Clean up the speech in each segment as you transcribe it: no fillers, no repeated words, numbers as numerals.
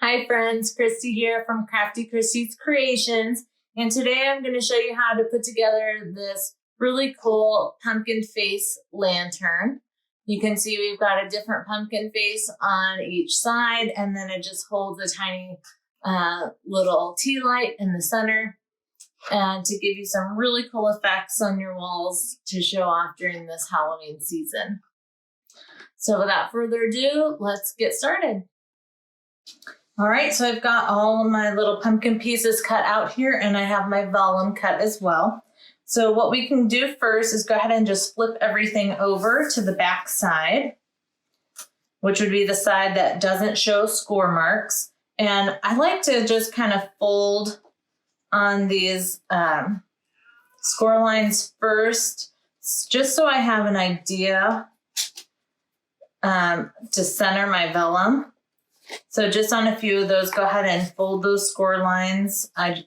Hi friends, Christy here from Crafty Christy's Creations, and today I'm going to show you how to put together this really cool pumpkin face lantern. You can see we've got a different pumpkin face on each side, and then it just holds a tiny little tea light in the center and to give you some really cool effects on your walls to show off during this Halloween season. So without further ado, let's get started. All right, so I've got all of my little pumpkin pieces cut out here, and I have my vellum cut as well. So what we can do first is go ahead and just flip everything over to the back side, which would be the side that doesn't show score marks. And I like to just kind of fold on these score lines first, just so I have an idea to center my vellum. So just on a few of those, go ahead and fold those score lines. I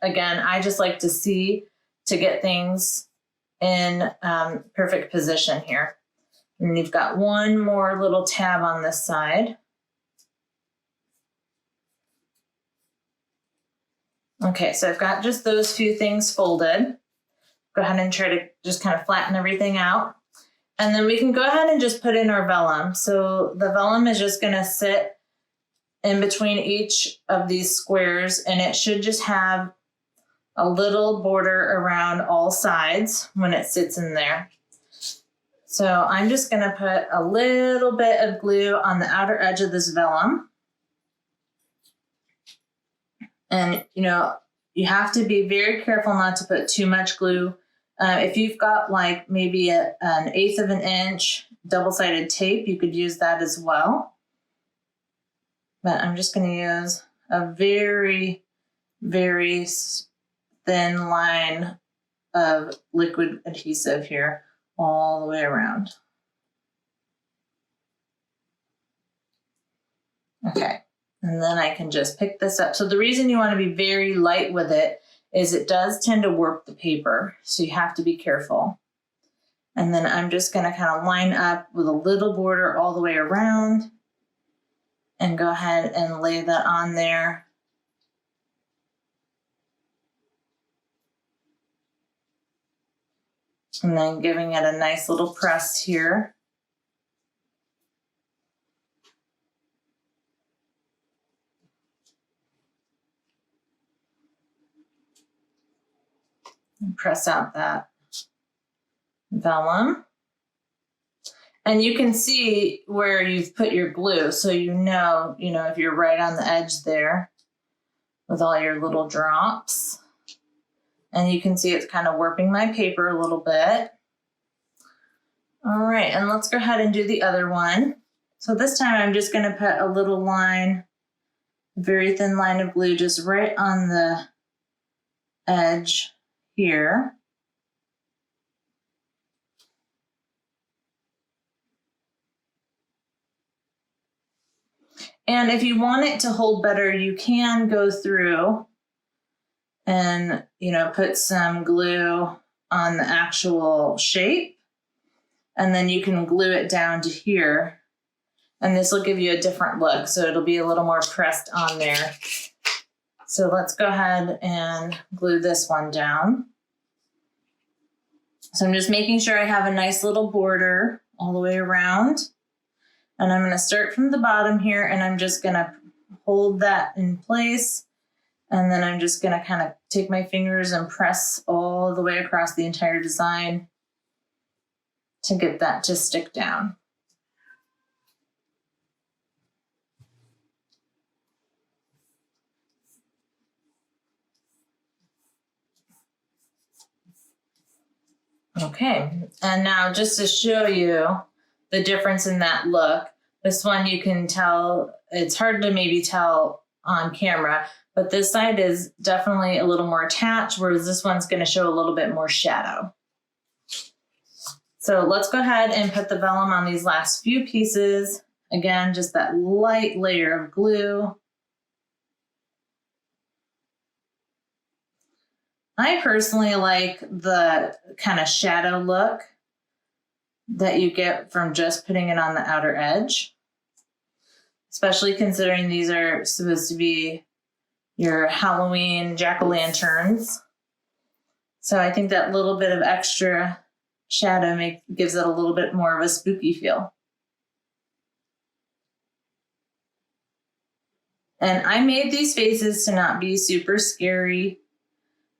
just like to see to get things in perfect position here. And you've got one more little tab on this side. Okay, so I've got just those few things folded. Go ahead and try to just kind of flatten everything out. And then we can go ahead and just put in our vellum. So the vellum is just gonna sit in between each of these squares, and it should just have a little border around all sides when it sits in there. So I'm just gonna put a little bit of glue on the outer edge of this vellum. And you have to be very careful not to put too much glue. If you've got like maybe an 1/8 of an inch double-sided tape, you could use that as well. But I'm just going to use a very, very thin line of liquid adhesive here all the way around. Okay, and then I can just pick this up. So the reason you want to be very light with it is it does tend to warp the paper, so you have to be careful. And then I'm just going to kind of line up with a little border all the way around and go ahead and lay that on there. And then giving it a nice little press here. And press out that vellum. And you can see where you've put your glue, so you know if you're right on the edge there with all your little drops. And you can see it's kind of warping my paper a little bit. All right, and let's go ahead and do the other one. So this time I'm just gonna put a little line, very thin line of glue just right on the edge here. And if you want it to hold better, you can go through and, put some glue on the actual shape, and then you can glue it down to here. And this will give you a different look. So it'll be a little more pressed on there. So let's go ahead and glue this one down. So I'm just making sure I have a nice little border all the way around. And I'm going to start from the bottom here, and I'm just going to hold that in place. And then I'm just going to kind of take my fingers and press all the way across the entire design to get that to stick down. Okay, and now just to show you the difference in that look. This one you can tell, it's hard to maybe tell on camera, but this side is definitely a little more attached, whereas this one's going to show a little bit more shadow. So let's go ahead and put the vellum on these last few pieces. Again, just that light layer of glue. I personally like the kind of shadow look that you get from just putting it on the outer edge. especially considering these are supposed to be your Halloween jack-o'-lanterns. So I think that little bit of extra shadow gives it a little bit more of a spooky feel. And I made these faces to not be super scary.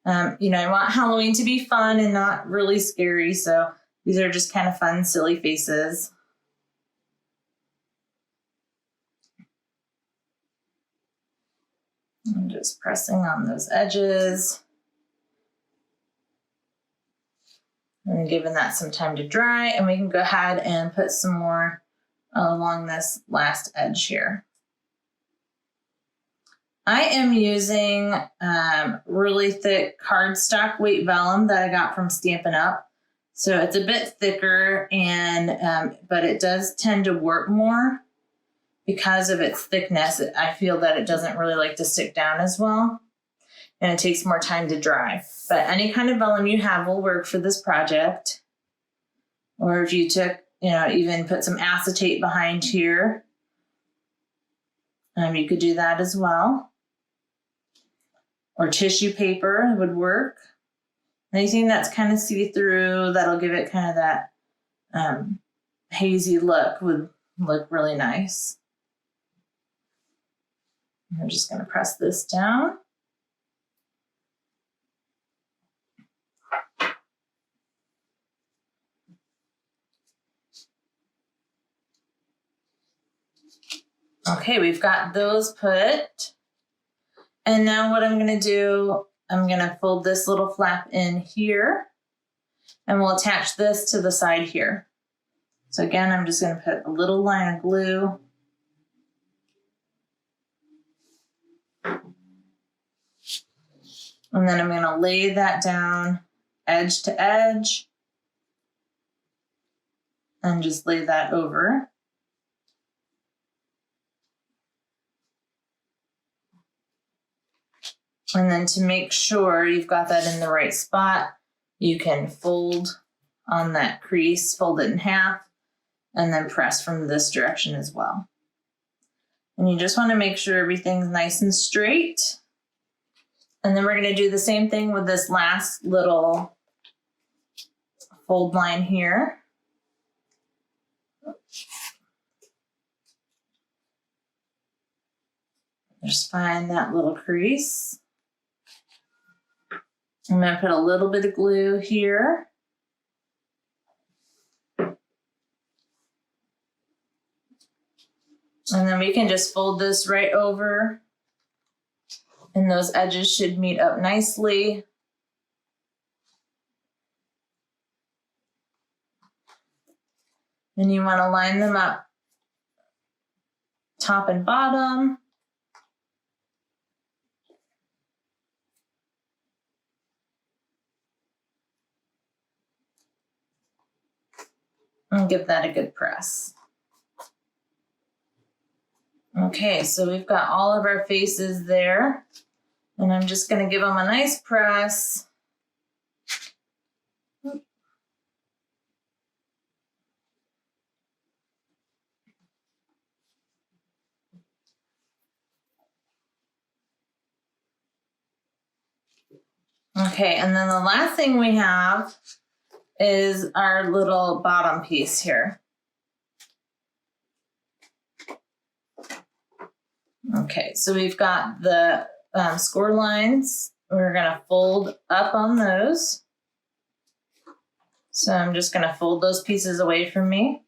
You know, I want Halloween to be fun and not really scary. So these are just kind of fun, silly faces. I'm just pressing on those edges and giving that some time to dry. And we can go ahead and put some more along this last edge here. I am using really thick cardstock weight vellum that I got from Stampin' Up. So it's a bit thicker, and but it does tend to work more because of its thickness. I feel that it doesn't really like to stick down as well, and it takes more time to dry. But any kind of vellum you have will work for this project. Or if you took, you know, even put some acetate behind here, you could do that as well. Or tissue paper would work. Anything that's kind of see-through, that'll give it kind of that hazy look would look really nice. I'm just going to press this down. Okay, we've got those put. And now what I'm going to do, I'm going to fold this little flap in here, and we'll attach this to the side here. So again, I'm just going to put a little line of glue. And then I'm going to lay that down edge to edge and just lay that over. And then to make sure you've got that in the right spot, you can fold on that crease, fold it in half, and then press from this direction as well. And you just want to make sure everything's nice and straight. And then we're going to do the same thing with this last little fold line here. Just find that little crease. I'm going to put a little bit of glue here. And then we can just fold this right over, and those edges should meet up nicely. And you want to line them up top and bottom. And give that a good press. Okay, so we've got all of our faces there, and I'm just going to give them a nice press. Okay, and then the last thing we have is our little bottom piece here. Okay, so we've got the score lines. We're going to fold up on those. So I'm just going to fold those pieces away from me.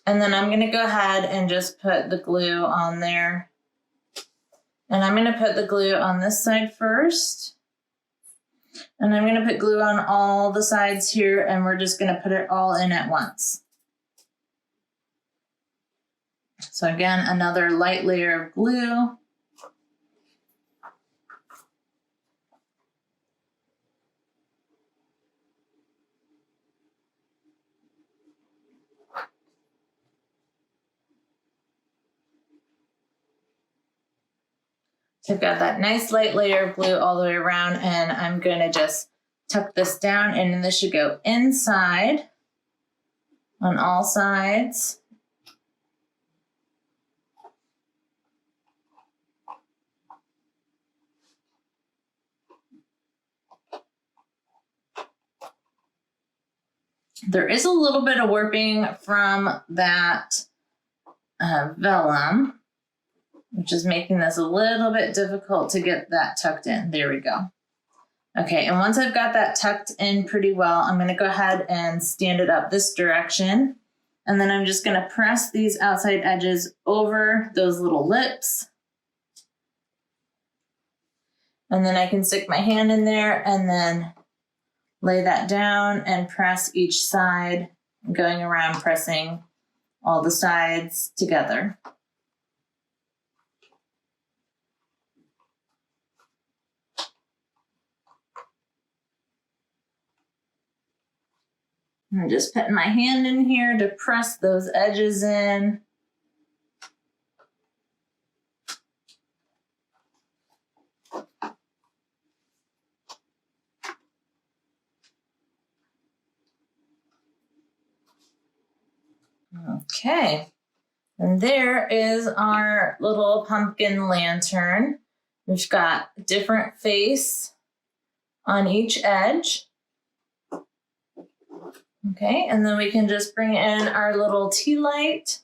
And then I'm going to go ahead and just put the glue on there. And I'm going to put the glue on this side first. And I'm going to put glue on all the sides here, and we're just going to put it all in at once. So again, another light layer of glue. So I've got that nice light layer of blue all the way around, and I'm going to just tuck this down, and this should go inside on all sides. There is a little bit of warping from that vellum, which is making this a little bit difficult to get that tucked in. There we go. Okay, and once I've got that tucked in pretty well, I'm going to go ahead and stand it up this direction. And then I'm just going to press these outside edges over those little lips. And then I can stick my hand in there and then lay that down and press each side, going around pressing all the sides together. I'm just putting my hand in here to press those edges in. Okay, and there is our little pumpkin lantern. We've got a different face on each edge. Okay, and then we can just bring in our little tea light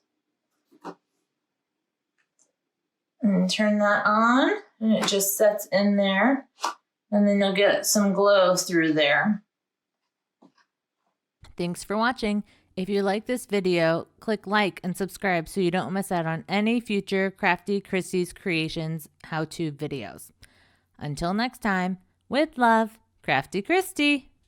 and turn that on, and it just sets in there, and then you'll get some glow through there. Thanks for watching. If you like this video, click like and subscribe so you don't miss out on any future Crafty Christy's Creations how-to videos. Until next time, with love, Crafty Christy.